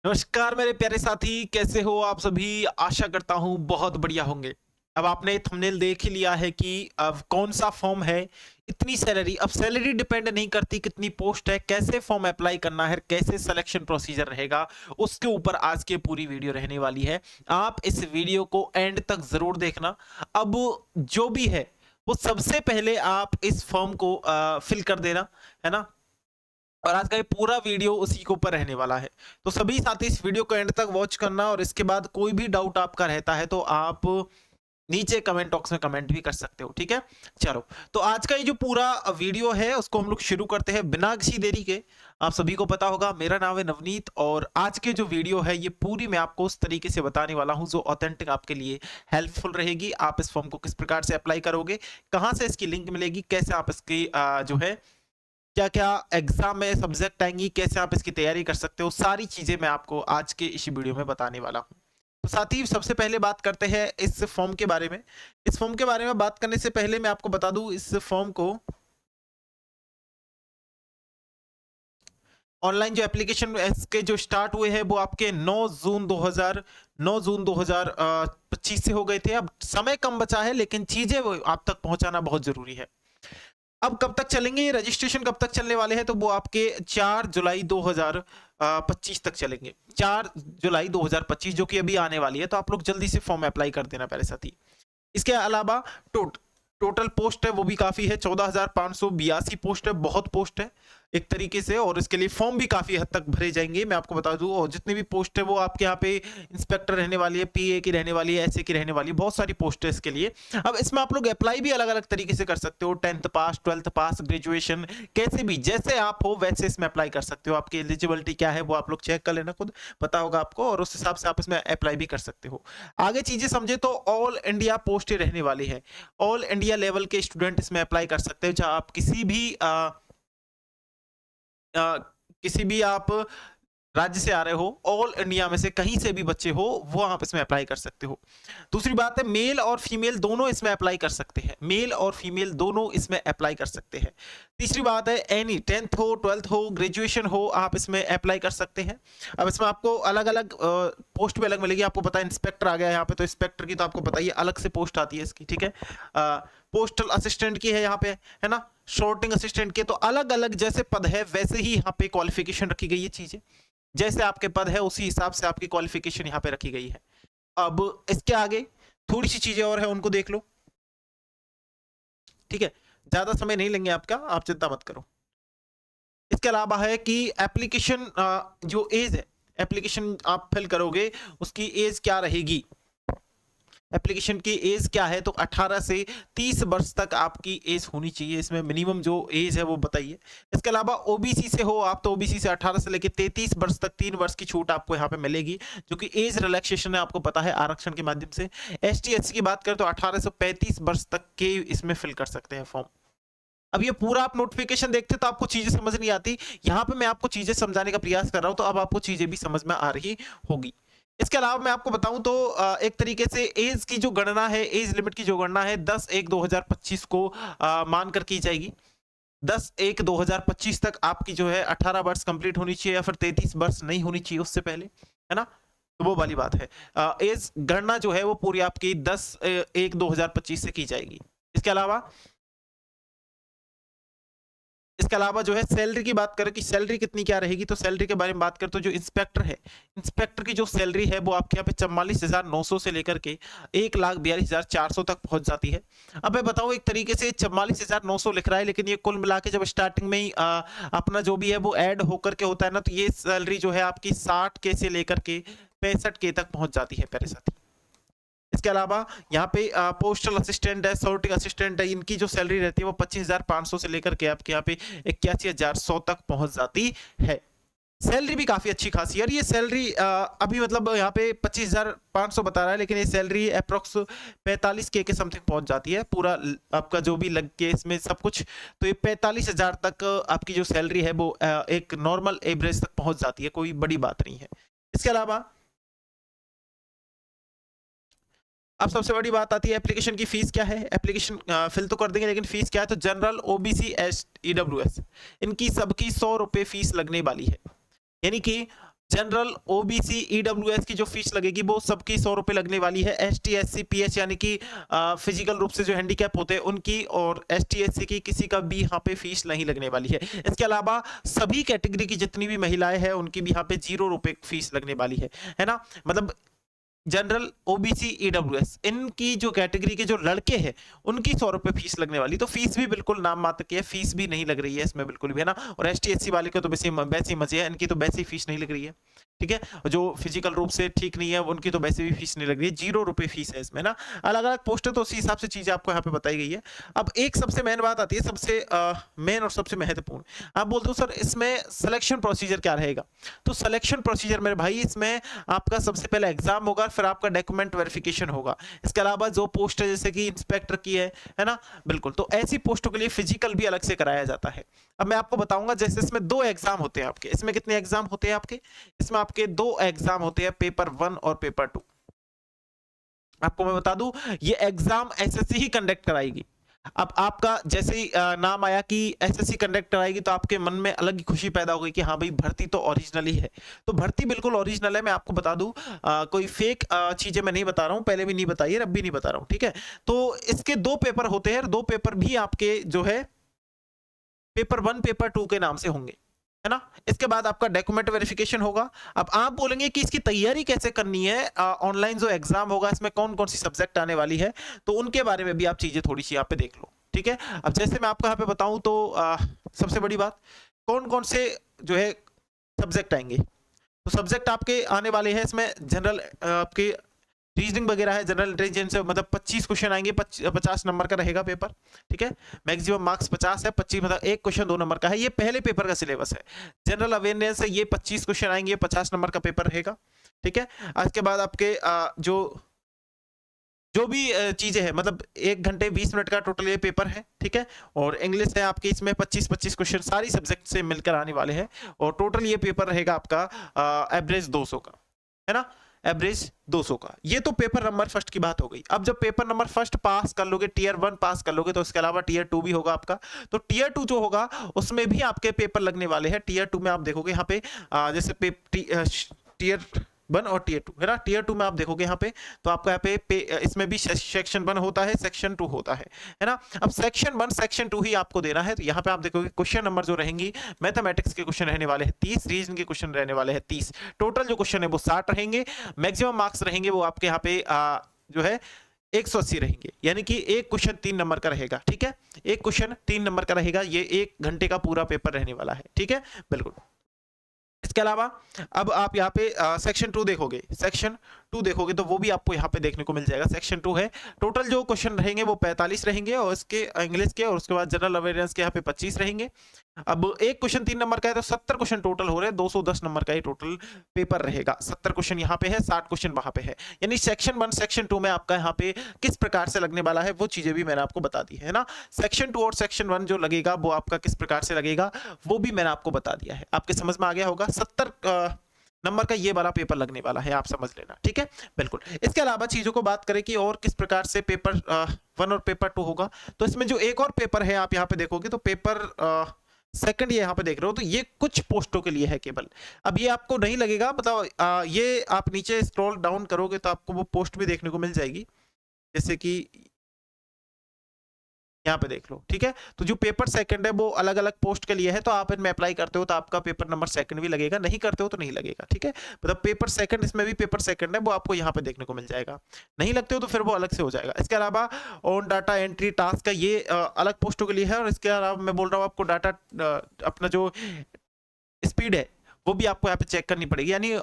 नमस्कार मेरे प्यारे साथी, कैसे हो आप सभी? आशा करता हूँ बहुत बढ़िया होंगे। अब आपने थंबनेल देख ही लिया है कि अब कौन सा फॉर्म है, इतनी सैलरी। अब सैलरी डिपेंड नहीं करती कितनी पोस्ट है, कैसे फॉर्म अप्लाई करना है, कैसे सिलेक्शन प्रोसीजर रहेगा, उसके ऊपर आज की पूरी वीडियो रहने वाली है। आप इस वीडियो को एंड तक ज़रूर देखना। अब जो भी है, वो सबसे पहले आप इस फॉर्म को फिल कर देना, है ना? और आज का ये पूरा वीडियो उसी के ऊपर रहने वाला है। तो सभी साथी इस वीडियो को एंड तक वॉच करना और इसके बाद कोई भी डाउट आपका रहता है तो आप नीचे कमेंट बॉक्स में कमेंट भी कर सकते हो, ठीक है? चलो, तो आज का ये जो पूरा वीडियो है उसको हम लोग शुरू करते हैं बिना किसी देरी के। आप सभी को पता होगा मेरा नाम है नवनीत और आज के जो वीडियो है ये पूरी मैं आपको उस तरीके से बताने वाला हूँ जो ऑथेंटिक आपके लिए हेल्पफुल रहेगी। आप इस फॉर्म को किस प्रकार से अप्लाई करोगे, कहाँ से इसकी लिंक मिलेगी, कैसे आप इसकी जो है क्या-क्या एग्ज़ाम में सब्जेक्ट आएँगी, कैसे आप इसकी तैयारी कर सकते हो, सारी चीज़ें मैं आपको आज के इस वीडियो में बताने वाला हूँ। तो साथ ही सबसे पहले बात करते हैं इस फॉर्म के बारे में। इस फॉर्म के बारे में बात करने से पहले मैं आपको बता दूँ इस फॉर्म को ऑनलाइन जो एप्लीकेशन इसके जो स्टार्ट हुए हैं वो आपके 9 जून 2025 से हो गए थे। अब समय कम बचा है लेकिन चीज़ें वो आप तक पहुँचाना बहुत ज़रूरी है। अब कब तक चलेंगे ये रजिस्ट्रेशन, कब तक चलने वाले हैं? तो वो आपके 4 जुलाई 2025 तक चलेंगे। 4 जुलाई 2025 जो कि अभी आने वाली है, तो आप लोग जल्दी से फॉर्म अप्लाई कर देना प्यारे साथी। इसके अलावा टोटल पोस्ट है वो भी काफ़ी है, 14,582 पोस्ट है, बहुत पोस्ट है एक तरीके से। और इसके लिए फॉर्म भी काफ़ी हद तक भरे जाएँगे, मैं आपको बता दूँ। और जितनी भी पोस्ट है वो आपके यहाँ पे इंस्पेक्टर रहने वाली है, पीए की रहने वाली है, एसए की रहने वाली है, बहुत सारी पोस्ट है इसके लिए। अब इसमें आप लोग अप्लाई भी अलग-अलग तरीके से कर सकते हो, 10th पास, 12th पास, ग्रेजुएशन, कैसे भी जैसे आप हो वैसे इसमें अप्लाई कर सकते हो। आपकी एलिजिबिलिटी क्या है वो आप लोग चेक कर लेना, खुद पता होगा आपको, और उस हिसाब से आप इसमें अप्लाई भी कर सकते हो। आगे चीज़ें समझे तो ऑल इंडिया पोस्ट ही रहने वाली है। ऑल इंडिया लेवल के स्टूडेंट इसमें अप्लाई कर सकते हो, चाहे आप अ, किसी भी आप राज्य से आ रहे हो, ऑल इंडिया में से कहीं से भी बच्चे हो, वो आप इसमें अप्लाई कर सकते हो। दूसरी बात है, मेल और फीमेल दोनों इसमें अप्लाई कर सकते हैं। मेल और फीमेल दोनों इसमें अप्लाई कर सकते हैं। तीसरी बात है, एनी 10th हो, 12th हो, ग्रेजुएशन हो, आप इसमें अप्लाई कर सकते हैं। अब इसमें आपको अलग-अलग पोस्ट भी अलग मिलेगी। आपको पता है इंस्पेक्टर आ गया यहाँ पे, तो इंस्पेक्टर की तो आपको पता ही है, अलग से पोस्ट आती है इसकी, ठीक है? पोस्टल असिस्टेंट की है यहाँ पे, है ना? सॉर्टिंग असिस्टेंट के, तो अलग-अलग जैसे पद है वैसे ही यहाँ पे क्वालिफिकेशन रखी गई है चीज़ें। जैसे आपके पद है उसी हिसाब से आपकी क्वालिफिकेशन यहाँ पे रखी गई है। अब इसके आगे थोड़ी सी चीजें और है, उनको देख लो, ठीक है? ज्यादा समय नहीं लेंगे आपका, आप चिंता मत करो। इसके अलावा है कि एप्लीकेशन जो एज है, एप्लीकेशन आप फिल करोगे उसकी एज क्या रहेगी, एप्लीकेशन की एज क्या है? तो 18 से 30 वर्ष तक आपकी एज होनी चाहिए। इसमें मिनिमम जो एज है वो बताइए। इसके अलावा ओबीसी से हो आप तो ओबीसी से 18 से लेकर 33 वर्ष तक 3 वर्ष की छूट आपको यहाँ पे मिलेगी, जो कि एज रिलैक्सेशन है, आपको पता है, आरक्षण के माध्यम से। एसटी एससी की बात करें तो 18 से 35 वर्ष तक के इसमें फिल कर सकते हैं फॉर्म। अब ये पूरा आप नोटिफिकेशन देखते तो आपको चीजें समझ नहीं आती, यहाँ पे मैं आपको चीजें समझाने का प्रयास कर रहा हूँ, तो अब आपको चीजें भी समझ में आ रही होगी। इसके अलावा मैं आपको बताऊं तो एक तरीके से एज की जो गणना है, एज लिमिट की जो गणना है 10/1/2025 को मानकर की जाएगी। 10/1/2025 तक आपकी जो है 18 वर्ष कंप्लीट होनी चाहिए या फिर 33 वर्ष नहीं होनी चाहिए उससे पहले, है ना? तो वो वाली बात है। एज गणना जो है वो पूरी आपकी 10/1/2025 से की जाएगी। इसके अलावा इसके अलावा जो है सैलरी की बात करें कि सैलरी कितनी क्या रहेगी, तो सैलरी के बारे में बात करें तो जो इंस्पेक्टर है, इंस्पेक्टर की जो सैलरी है वो आपके यहाँ पे 44,900 से लेकर के 1,42,400 तक पहुंच जाती है। अब मैं बताऊं, एक तरीके से 44,900 लिख रहा है लेकिन ये कुल मिला के जब स्टार्टिंग में ही अपना जो भी है वो ऐड होकर के होता है ना, तो ये सैलरी जो है आपकी 60K से लेकर के 65K तक पहुंच जाती है प्यारे साथी। इसके अलावा यहाँ पे पोस्टल असिस्टेंट है, सॉर्टिंग असिस्टेंट है, इनकी जो सैलरी रहती है वो 25,500 से लेकर के आपके यहाँ पे 81,100 तक पहुंच जाती है। सैलरी भी काफी अच्छी खासी है, और ये सैलरी अभी मतलब यहाँ पे 25,500 बता रहा है लेकिन ये सैलरी अप्रोक्स 45K के समथिंग पहुंच जाती है, पूरा आपका जो भी लग के इसमें सब कुछ, तो ये 45,000 तक आपकी जो सैलरी है वो एक नॉर्मल एवरेज तक पहुंच जाती है, कोई बड़ी बात नहीं है। इसके अलावा अब सबसे बड़ी बात आती है एप्लीकेशन की फीस क्या है। एप्लीकेशन फिल तो कर देंगे लेकिन फीस क्या है, तो जनरल, ओबीसी, एस, ईडब्ल्यूएस, इनकी सबकी 100 रुपये फीस लगने वाली है। यानी कि जनरल, ओबीसी, ईडब्ल्यूएस की जो फीस लगेगी वो सबकी 100 रुपए लगने वाली है। एसटी, एससी, पीएच यानी कि फिजिकल रूप से जो हैंडीकैप होते हैं उनकी, और एसटी, एससी की किसी का भी यहाँ पे फीस नहीं लगने वाली है। इसके अलावा सभी कैटेगरी की जितनी भी महिलाएं हैं उनकी भी यहाँ पे 0 रुपए फीस लगने वाली है ना। मतलब जनरल, ओबीसी, ईडब्ल्यूएस इनकी जो कैटेगरी के जो लड़के हैं उनकी 100 रुपए फीस लगने वाली, तो फीस भी बिल्कुल नाम मात्र की है, फीस भी नहीं लग रही है इसमें बिल्कुल भी, है ना। और एसटी, एससी वाले को तो वैसे ही मजे है, इनकी तो वैसे ही फीस नहीं लग रही है, ठीक है। जो फिजिकल रूप से ठीक नहीं है उनकी तो वैसे भी फीस नहीं लग रही है, 0 रुपए फीस है इसमें ना। अलग अलग पोस्ट है तो उसी हिसाब से चीजें आपको यहाँ पे बताई गई है। अब एक सबसे मेन बात आती है, सबसे मेन और सबसे महत्वपूर्ण, आप बोलते हो सर इसमें सिलेक्शन प्रोसीजर क्या रहेगा। तो सिलेक्शन प्रोसीजर मेरे भाई, इसमें आपका सबसे पहले एग्जाम होगा, फिर आपका डॉक्यूमेंट वेरिफिकेशन होगा। इसके अलावा जो पोस्ट है जैसे कि इंस्पेक्टर की है ना, बिल्कुल, तो ऐसी पोस्टों के लिए फिजिकल भी अलग से कराया जाता है। अब मैं आपको बताऊंगा, जैसे इसमें 2 एग्जाम होते हैं आपके, इसमें कितने एग्जाम होते हैं आपके, इसमें आपके 2 एग्जाम होते हैं, पेपर 1 और पेपर 2। आपको मैं बता दूं, ये एग्जाम एसएससी ही कंडक्ट कराएगी। अब आपका जैसे ही नाम आया कि एसएससी कंडक्ट कराएगी तो आपके मन में अलग ही खुशी पैदा हो गई कि हाँ भाई भर्ती तो ओरिजिनल ही है। तो भर्ती बिल्कुल ओरिजिनल है, मैं आपको बता दूं, कोई फेक चीजें मैं नहीं बता रहा हूं, पहले भी नहीं बताई है, अब भी नहीं बता रहा हूं, ठीक है। तो इसके 2 पेपर होते हैं, 2 पेपर भी आपके जो है पेपर 1 पेपर 2 के नाम से होंगे, है ना। इसके बाद आपका डॉक्यूमेंट वेरिफिकेशन होगा। अब आप बोलेंगे कि इसकी तैयारी कैसे करनी है, ऑनलाइन जो एग्जाम होगा इसमें कौन कौन सी सब्जेक्ट आने वाली है, तो उनके बारे में भी आप चीजें थोड़ी सी यहाँ पे देख लो, ठीक है। अब जैसे मैं आपको यहाँ पे बताऊं तो सबसे बड़ी बात, कौन कौन से जो है सब्जेक्ट आएंगे, तो सब्जेक्ट आपके आने वाले हैं इसमें जनरल, आपके रीजनिंग वगैरह है, जनरल इंटेलिजेंस है, मतलब 25 क्वेश्चन आएंगे, 50 नंबर का रहेगा पेपर, ठीक है। मैक्सिमम मार्क्स 50 है, 25 मतलब एक क्वेश्चन 2 नंबर का है, ये पहले पेपर का सिलेबस है। जनरल अवेयरनेस है, ये 25 क्वेश्चन आएंगे, 50 नंबर का पेपर रहेगा, ठीक है। इसके बाद आपके जो जो भी चीजें हैं, मतलब 1 घंटे 20 मिनट का टोटल ये पेपर है, ठीक है। और इंग्लिश है आपकी, इसमें 25-25 क्वेश्चन सारी सब्जेक्ट से मिलकर आने वाले हैं, और टोटल ये पेपर रहेगा आपका एवरेज 200 का, है ना, एवरेज 200 का। ये तो पेपर नंबर फर्स्ट की बात हो गई। अब जब पेपर नंबर फर्स्ट पास कर लोगे, टीयर 1 पास कर लोगे, तो इसके अलावा टीयर 2 भी होगा आपका। तो टीयर 2 जो होगा उसमें भी आपके पेपर लगने वाले हैं। टीयर 2 में आप देखोगे यहाँ पे जैसे टीयर 1 और टीयर 2, है ना। टीयर 2 में आप देखोगे यहाँ पे, तो आपका यहाँ पे इसमें भी सेक्शन 1 होता है, सेक्शन 2 होता है ना। अब सेक्शन 1 सेक्शन 2 ही आपको देना है। तो यहाँ पे आप देखोगे क्वेश्चन नंबर जो रहेंगी, मैथमेटिक्स के क्वेश्चन रहने वाले हैं 30, रीजन के क्वेश्चन रहने वाले हैं 30, टोटल जो क्वेश्चन है वो 60 रहेंगे। मैक्सिमम मार्क्स रहेंगे वो आपके यहाँ पे जो है 180 रहेंगे, यानी कि एक क्वेश्चन 3 नंबर का रहेगा, ठीक है। एक क्वेश्चन 3 नंबर का रहेगा, ये 1 घंटे का पूरा पेपर रहने वाला है, ठीक है, बिल्कुल। इसके अलावा अब आप यहाँ पे सेक्शन 2 देखोगे, सेक्शन 2 देखोगे तो वो भी आपको यहाँ पे देखने को मिल जाएगा। सेक्शन 2 है, टोटल जो क्वेश्चन रहेंगे वो 45 रहेंगे, और इसके इंग्लिश के, और उसके बाद जनरल अवेयरनेस के यहाँ पे 25 रहेंगे। अब एक क्वेश्चन 3 नंबर का है तो 70 क्वेश्चन टोटल हो रहे हैं, 210 नंबर का ही टोटल पेपर रहेगा। 70 क्वेश्चन यहाँ पे है, 60 क्वेश्चन वहां पे है, यानी सेक्शन 1 सेक्शन 2 में आपका यहाँ पे किस प्रकार से लगने वाला है वो चीजें भी मैंने आपको बता दी है ना। सेक्शन 2 और सेक्शन 1 जो लगेगा वो आपका किस प्रकार से लगेगा वो भी मैंने आपको बता दिया है, आपके समझ में आ गया होगा। 70 नंबर का ये वाला पेपर लगने वाला है, आप समझ लेना, ठीक है, बिल्कुल। इसके अलावा चीजों को बात करें कि और किस प्रकार से पेपर 1 और पेपर 2 होगा, तो इसमें जो एक और पेपर है आप यहाँ पे देखोगे तो पेपर सेकंड ये यहाँ पे देख रहे हो, तो ये कुछ पोस्टों के लिए है केवल। अब ये आपको नहीं लगेगा, मतलब ये आप नीचे स्क्रॉल डाउन करोगे तो आपको वो पोस्ट भी देखने को मिल जाएगी, जैसे कि यहाँ पे देख लो, ठीक है। तो जो पेपर सेकंड है वो अलग अलग पोस्ट के लिए है, तो आप इनमें अप्लाई करते हो तो आपका पेपर नंबर सेकंड भी लगेगा, नहीं करते हो तो नहीं लगेगा, ठीक है। मतलब पेपर सेकंड, इसमें भी पेपर सेकंड है, वो आपको यहाँ पे देखने को मिल जाएगा, नहीं लगते हो तो फिर वो अलग से हो जाएगा। इसके अलावा ऑन डाटा एंट्री टास्क का ये अलग पोस्टों के लिए है, और इसके अलावा मैं बोल रहा हूँ आपको डाटा अपना जो स्पीड है वो भी आपको यहाँ पे चेक करनी पड़ेगी, यानी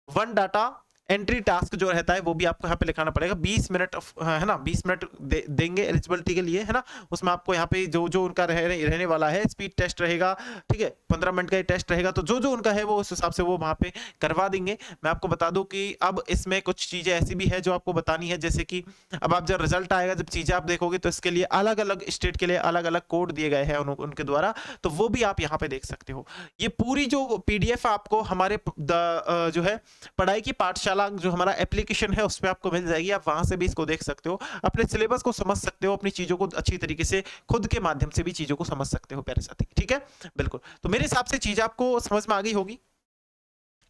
1 डाटा एंट्री टास्क जो रहता है वो भी आपको यहाँ पे लिखाना पड़ेगा। 20 मिनट है ना, 20 मिनट देंगे एलिजिबिलिटी के लिए, है ना। उसमें आपको यहाँ पे जो जो उनका रहने वाला है, स्पीड टेस्ट रहेगा, ठीक है, 15 मिनट का ही टेस्ट रहेगा, तो जो जो उनका है वो उस हिसाब से वो वहाँ पे करवा देंगे। मैं आपको बता दूं कि अब इसमें कुछ चीजें ऐसी भी है जो आपको बतानी है, जैसे कि अब आप जब रिजल्ट आएगा, जब चीजें आप देखोगे तो इसके लिए अलग अलग स्टेट के लिए अलग अलग कोड दिए गए हैं उनके द्वारा, तो वो भी आप यहाँ पे देख सकते हो। ये पूरी जो PDF आपको हमारे जो है पढ़ाई की पाठशाला जो हमारा एप्लीकेशन है उस पर आपको मिल जाएगी, आप वहां से भी इसको देख सकते हो, अपने सिलेबस को समझ सकते हो, अपनी चीजों को अच्छी तरीके से खुद के माध्यम से भी चीजों को समझ सकते हो प्यारे साथी, ठीक है, बिल्कुल। तो मेरे हिसाब से चीज आपको समझ में आ गई होगी।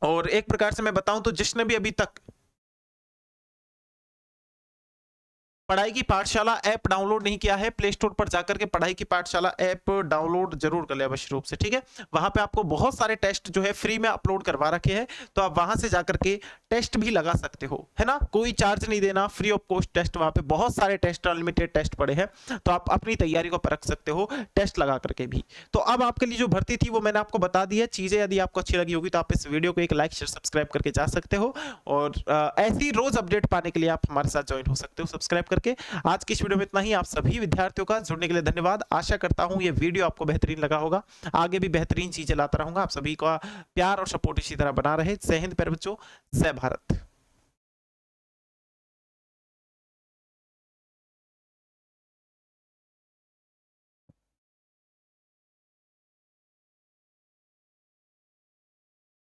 और एक प्रकार से मैं बताऊं तो जिसने भी अभी तक पढ़ाई की पाठशाला ऐप डाउनलोड नहीं किया है, प्ले स्टोर पर जाकर के पढ़ाई की पाठशाला ऐप डाउनलोड जरूर कर ले अवश्य रूप से, ठीक है। वहां पे आपको बहुत सारे टेस्ट जो है फ्री में अपलोड करवा रखे हैं, तो आप वहां से जाकर के टेस्ट भी लगा सकते हो, है ना। कोई चार्ज नहीं देना, फ्री ऑफ कॉस्ट टेस्ट, वहां पे बहुत सारे टेस्ट, अनलिमिटेड टेस्ट पड़े हैं, तो आप अपनी तैयारी को परख सकते हो टेस्ट लगा करके भी। तो अब आपके लिए जो भर्ती थी वो मैंने आपको बता दी है चीजें। यदि आपको अच्छी लगी होगी तो आप इस वीडियो को एक लाइक शेयर सब्सक्राइब करके जा सकते हो, और ऐसी रोज अपडेट पाने के लिए आप हमारे साथ ज्वाइन हो सकते हो सब्सक्राइब करके। आज की इस वीडियो में इतना ही। आप सभी विद्यार्थियों का जुड़ने के लिए धन्यवाद। आशा करता हूं ये वीडियो आपको बेहतरीन लगा होगा। आगे भी बेहतरीन चीजें लाता रहूंगा। आप सभी का प्यार और सपोर्ट इसी तरह बना रहे। जय हिंद प्यारे बच्चों, जय भारत।